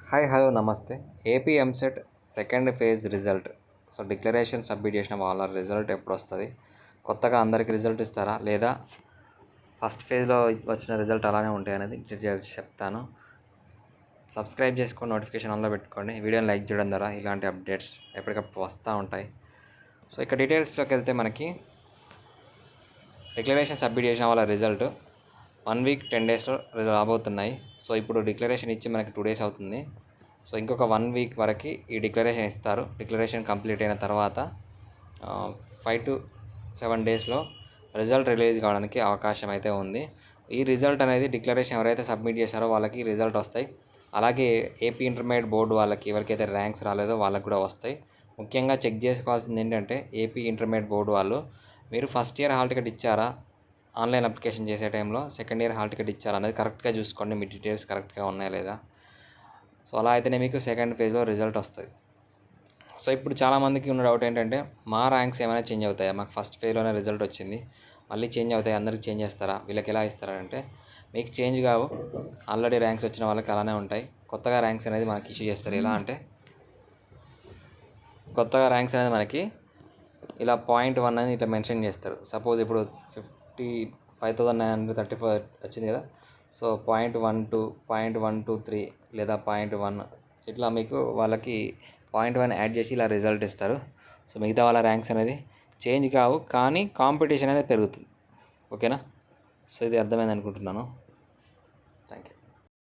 Hi hello నమస్తే. AP EAMCET second phase result. So declaration submit చేసిన వాళ్ళ result ఎప్పుడు వస్తుంది? కొత్తగా అందరికి రిజల్ట్ ఇస్తారా, లేదా ఫస్ట్ ఫేజ్లో వచ్చిన రిజల్ట్ అలానే ఉంటాయి అనేది డీటెయిల్స్ చెప్తాను. సబ్స్క్రైబ్ చేసుకొని నోటిఫికేషన్ ఆన్లో పెట్టుకోండి. వీడియోని లైక్ చేయడం ద్వారా ఇలాంటి అప్డేట్స్ ఎప్పటికప్పుడు వస్తూ ఉంటాయి. సో ఇక డీటెయిల్స్లోకి వెళ్తే మనకి డిక్లరేషన్ సబ్మిట్ చేసిన వాళ్ళ రిజల్ట్ 1 వీక్ 10 డేస్లో రాబోతున్నాయి. సో ఇప్పుడు డిక్లరేషన్ ఇచ్చి మనకి 2 డేస్ అవుతుంది. సో ఇంకొక 1 వీక్ వరకు ఈ డిక్లరేషన్ ఇస్తారు. డిక్లరేషన్ కంప్లీట్ అయిన తర్వాత 5 to 7 డేస్లో రిజల్ట్ రిలీజ్ కావడానికి అవకాశం అయితే ఉంది. ఈ రిజల్ట్ అనేది డిక్లరేషన్ ఎవరైతే సబ్మిట్ చేశారో వాళ్ళకి రిజల్ట్ వస్తాయి. అలాగే ఏపీ ఇంటర్మీడియట్ బోర్డు వాళ్ళకి ఎవరికైతే ర్యాంక్స్ రాలేదో వాళ్ళకి కూడా వస్తాయి. ముఖ్యంగా చెక్ చేసుకోవాల్సింది ఏంటంటే ఏపీ ఇంటర్మీడియట్ బోర్డు వాళ్ళు మీరు ఫస్ట్ ఇయర్ హాల్ టికెట్ ఇచ్చారా, ఆన్లైన్ అప్లికేషన్ చేసే టైంలో సెకండ్ ఇయర్ హాల్ టికెట్ ఇచ్చారా అనేది కరెక్ట్గా చూసుకోండి. మీ డీటెయిల్స్ కరెక్ట్గా ఉన్నాయా లేదా. సో అలా అయితేనే మీకు సెకండ్ ఫేజ్లో రిజల్ట్ వస్తుంది. సో ఇప్పుడు చాలామందికి ఉన్న డౌట్ ఏంటంటే మా ర్యాంక్స్ ఏమైనా చేంజ్ అవుతాయా, మాకు ఫస్ట్ ఫేజ్లోనే రిజల్ట్ వచ్చింది మళ్ళీ చేంజ్ అవుతాయి, అందరికి చేంజ్ చేస్తారా, వీళ్ళకి ఎలా ఇస్తారంటే మీకు చేంజ్ కావు. ఆల్రెడీ ర్యాంక్స్ వచ్చిన వాళ్ళకి అలానే ఉంటాయి. కొత్తగా ర్యాంక్స్ అనేది మనకి ఇష్యూ చేస్తారు. ఎలా అంటే కొత్తగా ర్యాంక్స్ అనేది మనకి ఇలా 0.1 అని ఇట్లా మెన్షన్ చేస్తారు. సపోజ్ ఇప్పుడు 55,934 వచ్చింది కదా. సో 0.12, 0.123 లేదా 0.1 ఇట్లా మీకు వాళ్ళకి 0.1 యాడ్ చేసి ఇలా రిజల్ట్ ఇస్తారు. సో మిగతా వాళ్ళ ర్యాంక్స్ అనేది చేంజ్ కావు, కానీ కాంపిటీషన్ అనేది పెరుగుతుంది. ఓకేనా? సో ఇది అర్థమైంది అనుకుంటున్నాను. Thank you.